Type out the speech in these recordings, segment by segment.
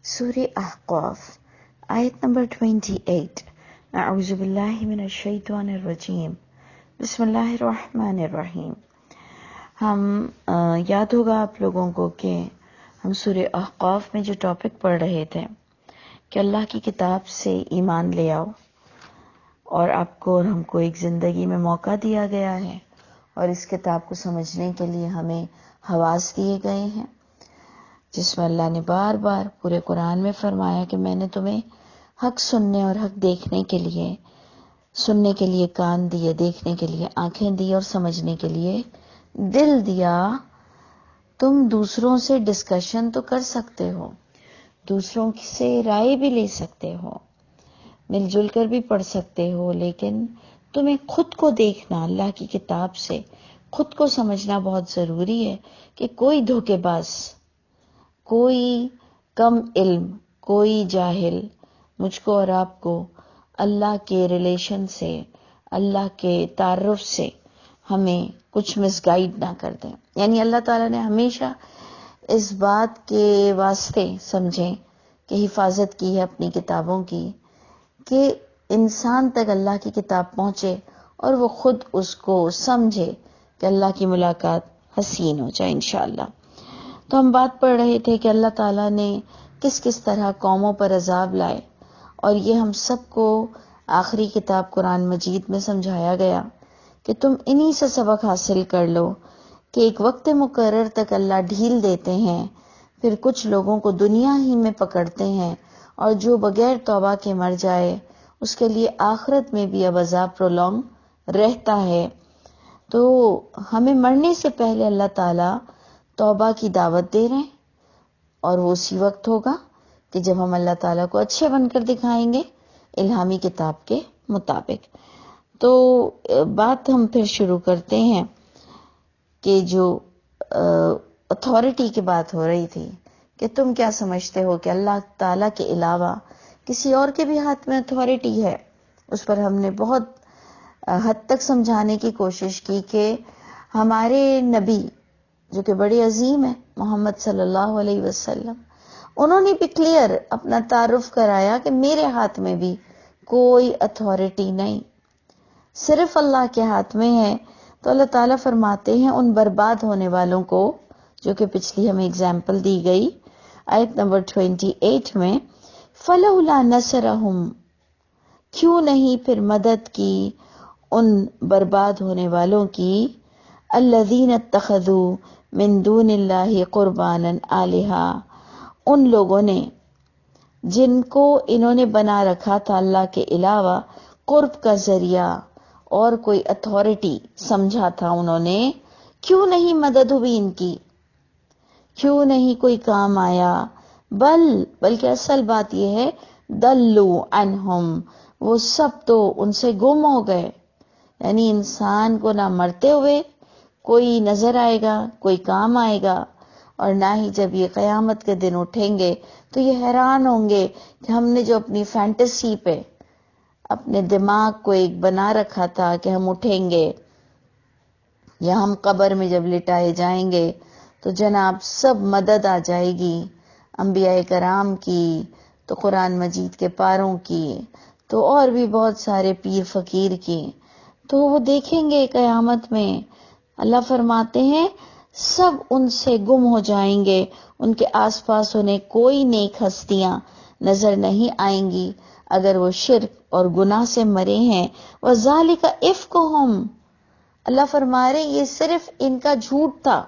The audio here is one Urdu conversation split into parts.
سورہ احقاف آیت نمبر 28۔ اعوذ باللہ من الشیطان الرجیم، بسم اللہ الرحمن الرحیم۔ ہم یاد ہوگا آپ لوگوں کو کہ ہم سورہ احقاف میں جو ٹاپک پڑھ رہے تھے کہ اللہ کی کتاب سے ایمان لے آؤ، اور آپ کو اور ہم کو ایک زندگی میں موقع دیا گیا ہے، اور اس کتاب کو سمجھنے کے لیے ہمیں حواس دیے گئے ہیں، جس میں اللہ نے بار بار پورے قرآن میں فرمایا کہ میں نے تمہیں حق سننے اور حق دیکھنے کے لیے، سننے کے لیے کان دیے، دیکھنے کے لیے آنکھیں دی، اور سمجھنے کے لیے دل دیا۔ تم دوسروں سے ڈسکشن تو کر سکتے ہو، دوسروں سے رائے بھی لے سکتے ہو، مل جل کر بھی پڑھ سکتے ہو، لیکن تمہیں خود کو دیکھنا، اللہ کی کتاب سے خود کو سمجھنا بہت ضروری ہے کہ کوئی دھوکے باز، کوئی کم علم، کوئی جاہل مجھ کو اور آپ کو اللہ کے ریلیشن سے، اللہ کے تعارف سے ہمیں کچھ مس گائیڈ نہ کر دیں۔ یعنی اللہ تعالیٰ نے ہمیشہ اس بات کے واسطے سمجھیں کہ حفاظت کی ہے اپنی کتابوں کی، کہ انسان تک اللہ کی کتاب پہنچے اور وہ خود اس کو سمجھے کہ اللہ کی ملاقات حسین ہو جائے انشاءاللہ۔ تو ہم بات پڑھ رہے تھے کہ اللہ تعالیٰ نے کس کس طرح قوموں پر عذاب لائے، اور یہ ہم سب کو آخری کتاب قرآن مجید میں سمجھایا گیا کہ تم انہی سے سبق حاصل کر لو کہ ایک وقت مقرر تک اللہ ڈھیل دیتے ہیں، پھر کچھ لوگوں کو دنیا ہی میں پکڑتے ہیں، اور جو بغیر توبہ کے مر جائے اس کے لیے آخرت میں بھی اب عذاب پرولونگ رہتا ہے۔ تو ہمیں مرنے سے پہلے اللہ تعالیٰ توبہ کی دعوت دے رہے ہیں، اور وہ اسی وقت ہوگا کہ جب ہم اللہ تعالیٰ کو اچھے بن کر دکھائیں گے الہامی کتاب کے مطابق۔ تو بات ہم پھر شروع کرتے ہیں کہ جو اتھارٹی کی بات ہو رہی تھی کہ تم کیا سمجھتے ہو کہ اللہ تعالیٰ کے علاوہ کسی اور کے بھی ہاتھ میں اتھارٹی ہے؟ اس پر ہم نے بہت حد تک سمجھانے کی کوشش کی کہ ہمارے نبی جو کہ بڑے عظیم ہیں، محمد صلی اللہ علیہ وسلم، انہوں نے بھی کلیئر اپنا تعارف کرایا کہ میرے ہاتھ میں بھی کوئی اتھارٹی نہیں، صرف اللہ کے ہاتھ میں ہے۔ تو اللہ تعالیٰ فرماتے ہیں ان برباد ہونے والوں کو، جو کہ پچھلی ہمیں اگزامپل دی گئی آیت نمبر 28 میں، فَلَوْلَا نَصَرَهُمْ، کیوں نہیں پھر مدد کی ان برباد ہونے والوں کی، الذین اتخذوا من دون اللہ قربانا آلہا، ان لوگوں نے جن کو انہوں نے بنا رکھا تھا اللہ کے علاوہ قرب کا ذریعہ اور کوئی اتھارٹی سمجھا تھا انہوں نے، کیوں نہیں مدد ہوئی ان کی، کیوں نہیں کوئی کام آیا؟ بلکہ اصل بات یہ ہے دلوا عنہم، وہ سب تو ان سے گم ہو گئے۔ یعنی انسان کو نہ مرتے ہوئے کوئی نظر آئے گا، کوئی کام آئے گا، اور نہ ہی جب یہ قیامت کے دن اٹھیں گے تو یہ حیران ہوں گے کہ ہم نے جو اپنی فینٹیسی پہ اپنے دماغ کو ایک بنا رکھا تھا کہ ہم اٹھیں گے یا ہم قبر میں جب لٹائے جائیں گے تو جناب سب مدد آ جائے گی، انبیاء کرام کی، تو قرآن مجید کے پاروں کی، تو اور بھی بہت سارے پیر فقیر کی، تو وہ دیکھیں گے قیامت میں۔ اللہ فرماتے ہیں سب ان سے گم ہو جائیں گے، ان کے آس پاس انہیں کوئی نیک ہستیاں نظر نہیں آئیں گی اگر وہ شرک اور گناہ سے مرے ہیں۔ وَذَلِكَ إِفْكُهُمْ، اللہ فرما رہے یہ صرف ان کا جھوٹ تھا،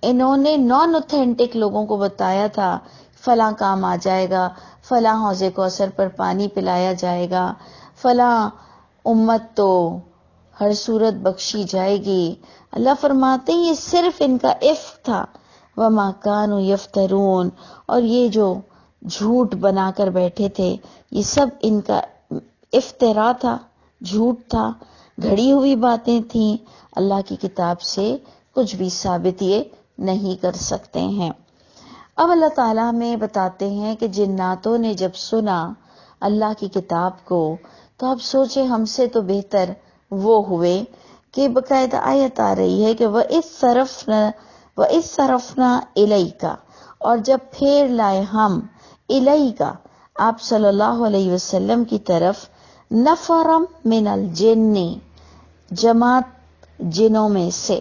انہوں نے نان اوتھینٹک لوگوں کو بتایا تھا فلاں کام آ جائے گا، فلاں حوض کوثر پر پانی پلایا جائے گا، فلاں امت تو ہر صورت بخشی جائے گی۔ اللہ فرماتے ہیں یہ صرف ان کا عفق تھا، وَمَا كَانُوا يَفْتَرُونَ، اور یہ جو جھوٹ بنا کر بیٹھے تھے یہ سب ان کا افترا تھا، جھوٹ تھا، گھڑی ہوئی باتیں تھیں، اللہ کی کتاب سے کچھ بھی ثابت یہ نہیں کر سکتے ہیں۔ اب اللہ تعالیٰ ہمیں بتاتے ہیں کہ جناتوں نے جب سنا اللہ کی کتاب کو تو اب سوچے ہم سے تو بہتر وہ ہوئے کہ باقاعدہ آیت آ رہی ہے کہ وَإِذْ صَرَفْنَا إِلَيْكَ، اور جب پھیر لائے ہم الیکا آپ صلی اللہ علیہ وسلم کی طرف نفرم من الجن جماعت جنوں میں سے،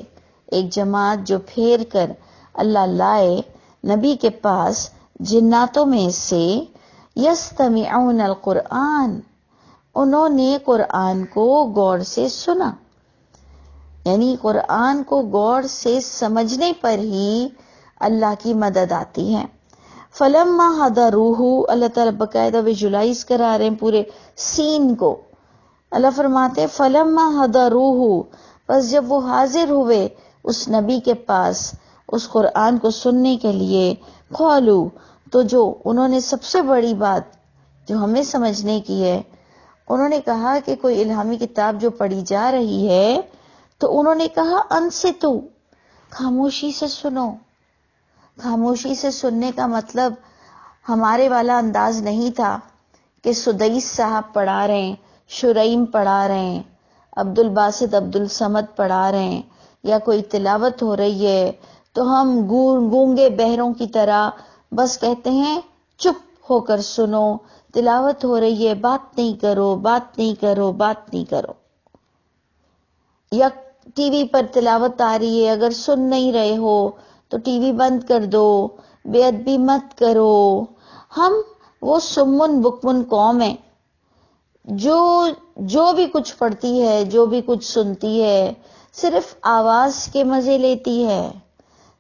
ایک جماعت جو پھیر کر اللہ لائے نبی کے پاس جناتوں میں سے، یستمعون القرآن انہوں نے قرآن کو غور سے سنا، یعنی قرآن کو غور سے سمجھنے پر ہی اللہ کی مدد آتی ہے۔ فلما حضروہ، اللہ تعالیٰ باقاعدہ ویژولائز کرا رہے ہیں پورے سین کو۔ اللہ فرماتے فلما حضروہ، بس جب وہ حاضر ہوئے اس نبی کے پاس اس قرآن کو سننے کے لیے، قالو، تو جو انہوں نے سب سے بڑی بات جو ہمیں سمجھنے کی ہے، انہوں نے کہا کہ کوئی الہامی کتاب جو پڑھی جا رہی ہے تو انہوں نے کہا انصتو، خاموشی سے سنو۔ خاموشی سے سننے کا مطلب ہمارے والا انداز نہیں تھا کہ سدیس صاحب پڑھا رہے ہیں، شریم پڑھا رہے ہیں، عبد الباسط عبد الصمد پڑھا رہے ہیں، یا کوئی تلاوت ہو رہی ہے تو ہم گونگے بہروں کی طرح بس کہتے ہیں چپ ہو کر سنو، تلاوت ہو رہی ہے بات نہیں کرو، بات نہیں کرو، بات نہیں کرو۔ یا ٹی وی پر تلاوت آ رہی ہے، اگر سن نہیں رہے ہو تو ٹی وی بند کر دو، بے ادبی مت کرو۔ ہم وہ سمن بکمن قوم ہیں جو بھی کچھ پڑھتی ہے، جو بھی کچھ سنتی ہے، صرف آواز کے مزے لیتی ہے،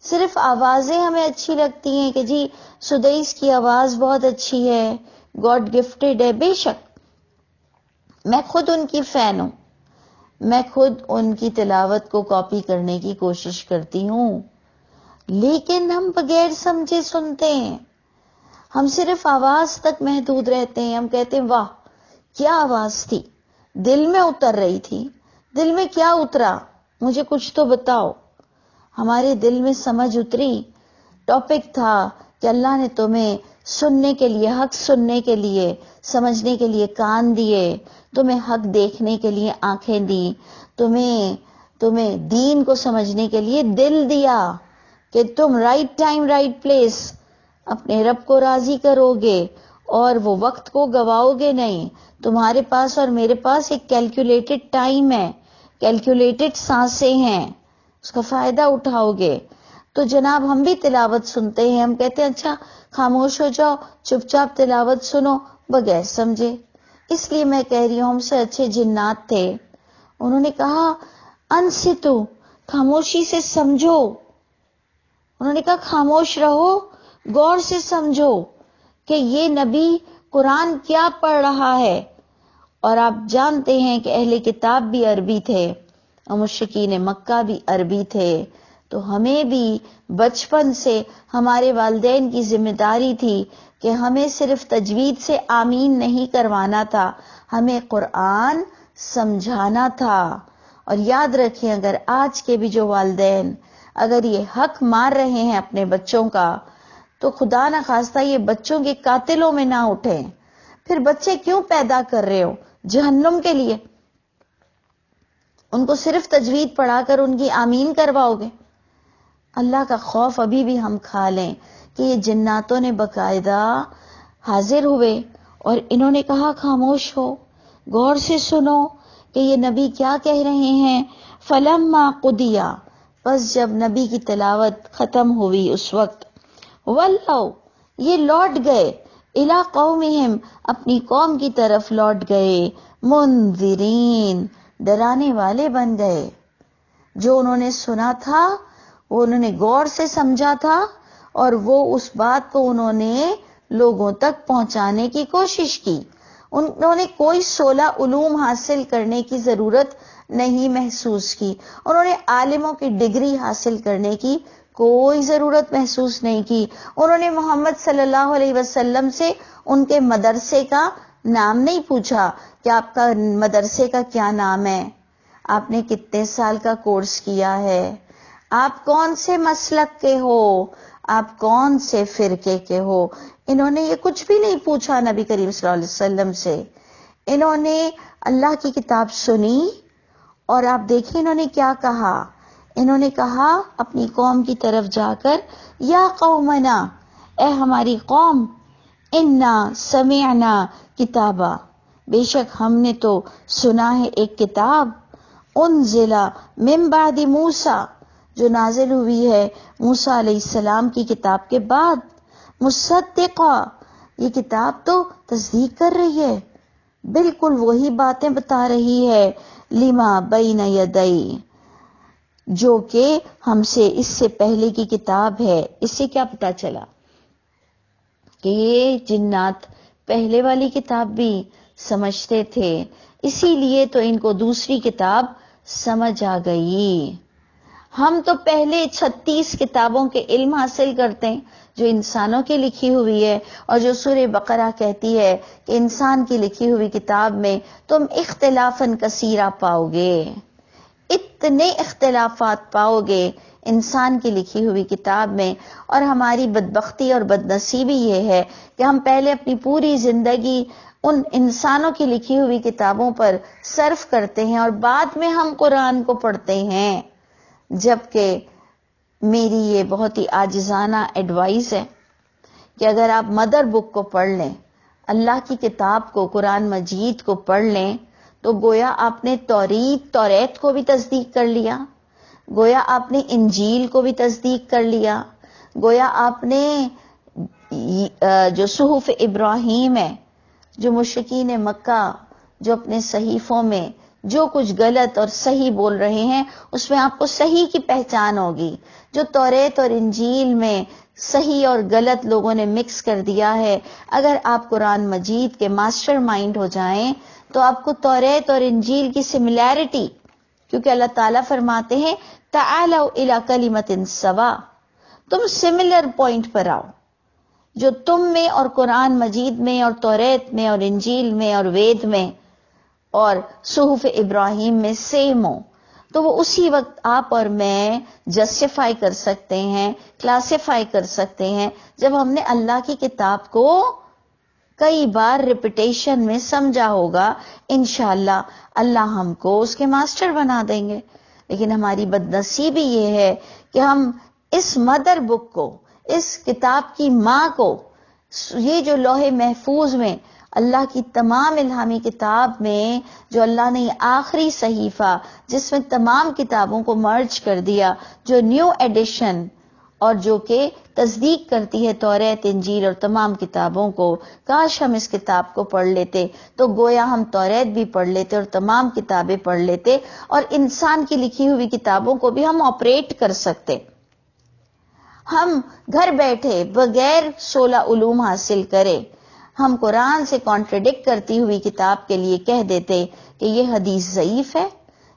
صرف آوازیں ہمیں اچھی لگتی ہیں کہ جی سدیس کی آواز بہت اچھی ہے، گاڈ گفٹڈ ہے۔ بے شک میں خود ان کی فین ہوں، میں خود ان کی تلاوت کو کاپی کرنے کی کوشش کرتی ہوں، لیکن ہم بغیر سمجھے سنتے ہیں، ہم صرف آواز تک محدود رہتے ہیں۔ ہم کہتے ہیں واہ کیا آواز تھی، دل میں اتر رہی تھی، دل میں کیا اترا مجھے کچھ تو بتاؤ۔ ہمارے دل میں سمجھ اتری، ٹاپک تھا کہ اللہ نے تمہیں سننے کے لیے، حق سننے کے لیے، سمجھنے کے لیے کان دیے، تمہیں حق دیکھنے کے لیے آنکھیں دی، تمہیں دین کو سمجھنے کے لیے دل دیا کہ تم رائٹ ٹائم رائٹ پلیس اپنے رب کو راضی کرو گے اور وہ وقت کو گواؤ گے نہیں۔ تمہارے پاس اور میرے پاس ایک کیلکولیٹڈ ٹائم ہے، کیلکولیٹڈ سانسیں ہیں، اس کا فائدہ اٹھاؤ گے۔ تو جناب ہم بھی تلاوت سنتے ہیں، ہم کہتے ہیں اچھا خاموش ہو جاؤ، چپ چاپ تلاوت سنو بغیر سمجھے۔ اس لیے میں کہہ رہی ہوں ہم سے اچھے جنات تھے، انہوں نے کہا انصتو، خاموشی سے سمجھو۔ انہوں نے کہا خاموش رہو، غور سے سمجھو کہ یہ نبی قرآن کیا پڑھ رہا ہے۔ اور آپ جانتے ہیں کہ اہل کتاب بھی عربی تھے اور مشرکین مکہ بھی عربی تھے، تو ہمیں بھی بچپن سے ہمارے والدین کی ذمہ داری تھی کہ ہمیں صرف تجوید سے آمین نہیں کروانا تھا، ہمیں قرآن سمجھانا تھا۔ اور یاد رکھیں اگر آج کے بھی جو والدین اگر یہ حق مار رہے ہیں اپنے بچوں کا، تو خدا نہ خواستہ یہ بچوں کے قاتلوں میں نہ اٹھیں۔ پھر بچے کیوں پیدا کر رہے ہو؟ جہنم کے لیے۔ ان کو صرف تجوید پڑھا کر ان کی آمین کرواؤ گے؟ اللہ کا خوف ابھی بھی ہم کھا لیں کہ یہ جناتوں نے باقاعدہ حاضر ہوئے اور انہوں نے کہا خاموش ہو، غور سے سنو کہ یہ نبی کیا کہہ رہے ہیں۔ فلما قضیا، بس جب نبی کی تلاوت ختم ہوئی اس وقت، ولو، یہ لوٹ گئے، الی قومہم، اپنی قوم کی طرف لوٹ گئے، منذرین، ڈرانے والے بن گئے۔ جو انہوں نے سنا تھا وہ انہوں نے غور سے سمجھا تھا اور وہ اس بات کو انہوں نے لوگوں تک پہنچانے کی کوشش کی۔ انہوں نے کوئی 16 علوم حاصل کرنے کی ضرورت نہیں محسوس کی، انہوں نے عالموں کی ڈگری حاصل کرنے کی کوئی ضرورت محسوس نہیں کی۔ انہوں نے محمد صلی اللہ علیہ وسلم سے ان کے مدرسے کا نام نہیں پوچھا کہ آپ کا مدرسے کا کیا نام ہے، آپ نے کتنے سال کا کورس کیا ہے، آپ کون سے مسلک کے ہو، آپ کون سے فرقے کے ہو۔ انہوں نے یہ کچھ بھی نہیں پوچھا نبی کریم صلی اللہ علیہ وسلم سے۔ انہوں نے اللہ کی کتاب سنی اور آپ دیکھیں انہوں نے کیا کہا۔ انہوں نے کہا اپنی قوم کی طرف جا کر یا قومنا، اے ہماری قوم، انا سمعنا کتابا، بے شک ہم نے تو سنا ہے ایک کتاب، انزل من بعد موسیٰ، جو نازل ہوئی ہے موسیٰ علیہ السلام کی کتاب کے بعد، مصدقہ، یہ کتاب تو تصدیق کر رہی ہے، بالکل وہی باتیں بتا رہی ہے، لما بین یدی، جو کہ ہم سے اس سے پہلے کی کتاب ہے۔ اس سے کیا پتا چلا کہ یہ جنات پہلے والی کتاب بھی سمجھتے تھے، اسی لیے تو ان کو دوسری کتاب سمجھ آ گئی۔ ہم تو پہلے 36 کتابوں کے علم حاصل کرتے ہیں جو انسانوں کی لکھی ہوئی ہے، اور جو سورہ بقرہ کہتی ہے کہ انسان کی لکھی ہوئی کتاب میں تم اختلافاً کثیرہ پاؤ گے، اتنے اختلافات پاؤ گے انسان کی لکھی ہوئی کتاب میں۔ اور ہماری بدبختی اور بدنصیبی یہ ہے کہ ہم پہلے اپنی پوری زندگی ان انسانوں کی لکھی ہوئی کتابوں پر صرف کرتے ہیں، اور بعد میں ہم قرآن کو پڑھتے ہیں، جبکہ میری یہ بہت ہی عاجزانہ ایڈوائز ہے کہ اگر آپ مدر بک کو پڑھ لیں، اللہ کی کتاب کو، قرآن مجید کو پڑھ لیں، تو گویا آپ نے توریت کو بھی تصدیق کر لیا، گویا آپ نے انجیل کو بھی تصدیق کر لیا، گویا آپ نے جو صحف ابراہیم ہے، جو مشرکین مکہ جو اپنے صحیفوں میں جو کچھ غلط اور صحیح بول رہے ہیں، اس میں آپ کو صحیح کی پہچان ہوگی۔ جو توریت اور انجیل میں صحیح اور غلط لوگوں نے مکس کر دیا ہے، اگر آپ قرآن مجید کے ماسٹر مائنڈ ہو جائیں تو آپ کو توریت اور انجیل کی سملیرٹی، کیونکہ اللہ تعالیٰ فرماتے ہیں تعالوا الی کلمۃ سواء، تم سملر پوائنٹ پر آؤ، جو تم میں اور قرآن مجید میں اور توریت میں اور انجیل میں اور وید میں اور صحف ابراہیم میں سیم ہو، تو وہ اسی وقت آپ اور میں جسٹیفائی کر سکتے ہیں، کلاسیفائی کر سکتے ہیں، جب ہم نے اللہ کی کتاب کو کئی بار ریپیٹیشن میں سمجھا ہوگا۔ انشاءاللہ اللہ ہم کو اس کے ماسٹر بنا دیں گے۔ لیکن ہماری بدنصیبی یہ ہے کہ ہم اس مدر بک کو، اس کتاب کی ماں کو، یہ جو لوح محفوظ میں اللہ کی تمام الہامی کتاب میں، جو اللہ نے آخری صحیفہ جس میں تمام کتابوں کو مرج کر دیا، جو نیو ایڈیشن اور جو کہ تصدیق کرتی ہے توریت، انجیل اور تمام کتابوں کو، کاش ہم اس کتاب کو پڑھ لیتے تو گویا ہم توریت بھی پڑھ لیتے اور تمام کتابیں پڑھ لیتے، اور انسان کی لکھی ہوئی کتابوں کو بھی ہم آپریٹ کر سکتے۔ ہم گھر بیٹھے بغیر 16 علوم حاصل کرے ہم قرآن سے کانٹرڈکٹ کرتی ہوئی کتاب کے لیے کہہ دیتے کہ یہ حدیث ضعیف ہے،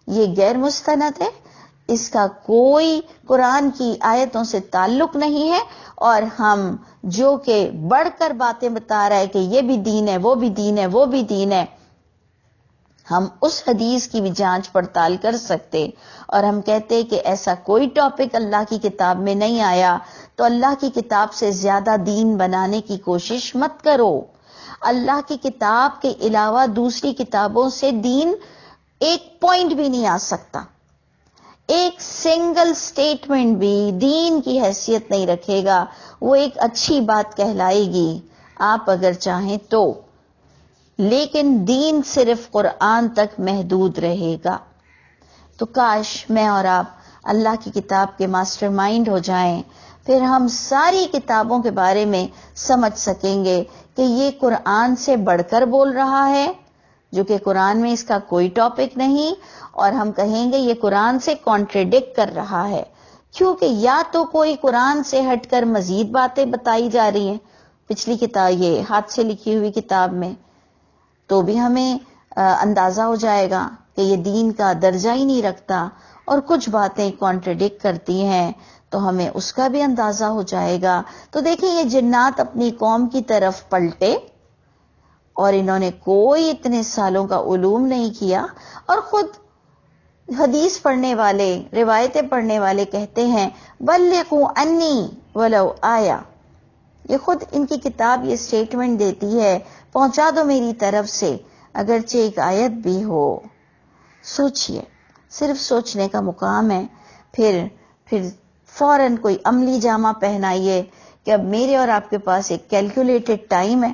یہ غیر مستند ہے، اس کا کوئی قرآن کی آیتوں سے تعلق نہیں ہے، اور ہم جو کہ بڑھ کر باتیں بتا رہا ہے کہ یہ بھی دین ہے، وہ بھی دین ہے، وہ بھی دین ہے، ہم اس حدیث کی بھی جانچ پڑتال کر سکتے، اور ہم کہتے کہ ایسا کوئی ٹاپک اللہ کی کتاب میں نہیں آیا، تو اللہ کی کتاب سے زیادہ دین بنانے کی کوشش مت کرو۔ اللہ کی کتاب کے علاوہ دوسری کتابوں سے دین ایک پوائنٹ بھی نہیں آ سکتا، ایک سنگل سٹیٹمنٹ بھی دین کی حیثیت نہیں رکھے گا، وہ ایک اچھی بات کہلائے گی آپ اگر چاہیں تو، لیکن دین صرف قرآن تک محدود رہے گا۔ تو کاش میں اور آپ اللہ کی کتاب کے ماسٹر مائنڈ ہو جائیں، پھر ہم ساری کتابوں کے بارے میں سمجھ سکیں گے کہ یہ قرآن سے بڑھ کر بول رہا ہے، جو کہ قرآن میں اس کا کوئی ٹاپک نہیں، اور ہم کہیں گے یہ قرآن سے کانٹریڈکٹ کر رہا ہے، کیونکہ یا تو کوئی قرآن سے ہٹ کر مزید باتیں بتائی جا رہی ہیں پچھلی کتاب، یہ ہاتھ سے لکھی ہوئی کتاب میں، تو بھی ہمیں اندازہ ہو جائے گا کہ یہ دین کا درجہ ہی نہیں رکھتا، اور کچھ باتیں کانٹرڈکٹ کرتی ہیں تو ہمیں اس کا بھی اندازہ ہو جائے گا۔ تو دیکھیں یہ جنات اپنی قوم کی طرف پلٹے، اور انہوں نے کوئی اتنے سالوں کا علوم نہیں کیا، اور خود حدیث پڑھنے والے، روایتیں پڑھنے والے کہتے ہیں بلغوا انی ولو آیا، یہ خود ان کی کتاب یہ سٹیٹمنٹ دیتی ہے پہنچا دو میری طرف سے اگرچہ ایک آیت بھی ہو۔ سوچئے، صرف سوچنے کا مقام ہے، پھر فوراً کوئی عملی جامہ پہنائیے کہ اب میرے اور آپ کے پاس ایک کیلکولیٹڈ ٹائم ہے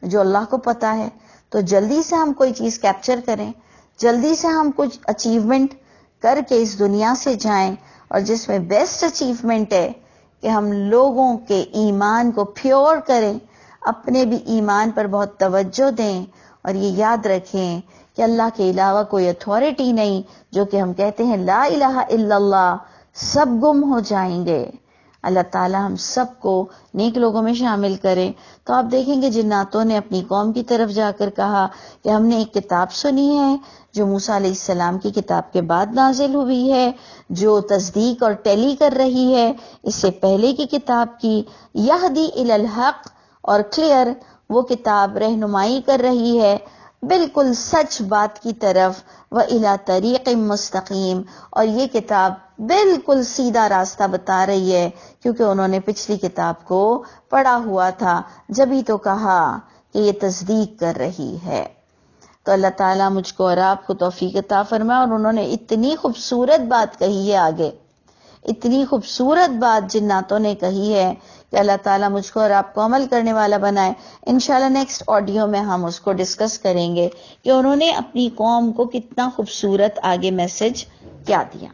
جو اللہ کو پتا ہے، تو جلدی سے ہم کوئی چیز کیپچر کریں، جلدی سے ہم کچھ اچیومنٹ کر کے اس دنیا سے جائیں، اور جس میں بیسٹ اچیومنٹ ہے کہ ہم لوگوں کے ایمان کو پیور کریں، اپنے بھی ایمان پر بہت توجہ دیں، اور یہ یاد رکھیں کہ اللہ کے علاوہ کوئی اتھارٹی نہیں، جو کہ ہم کہتے ہیں لا الہ الا اللہ، سب گم ہو جائیں گے۔ اللہ تعالی ہم سب کو نیک لوگوں میں شامل کرے۔ تو آپ دیکھیں گے جناتوں نے اپنی قوم کی طرف جا کر کہا کہ ہم نے ایک کتاب سنی ہے جو موسیٰ علیہ السلام کی کتاب کے بعد نازل ہوئی ہے، جو تصدیق اور ٹیلی کر رہی ہے اس سے پہلے کی کتاب کی، یہدی الی الحق، اور کلیئر وہ کتاب رہنمائی کر رہی ہے بالکل سچ بات کی طرف، وَإِلَى طَرِيقٍ مستقیم، اور یہ کتاب بالکل سیدھا راستہ بتا رہی ہے، کیونکہ انہوں نے پچھلی کتاب کو پڑھا ہوا تھا، جبھی تو کہا کہ یہ تصدیق کر رہی ہے۔ تو اللہ تعالیٰ مجھ کو اور آپ کو توفیق عطا فرمائے۔ اور انہوں نے اتنی خوبصورت بات کہی ہے آگے، اتنی خوبصورت بات جناتوں نے کہی ہے کہ اللہ تعالیٰ مجھ کو اور آپ کو عمل کرنے والا بنائے۔ انشاءاللہ نیکسٹ آڈیو میں ہم اس کو ڈسکس کریں گے کہ انہوں نے اپنی قوم کو کتنا خوبصورت آگے میسج کیا دیا۔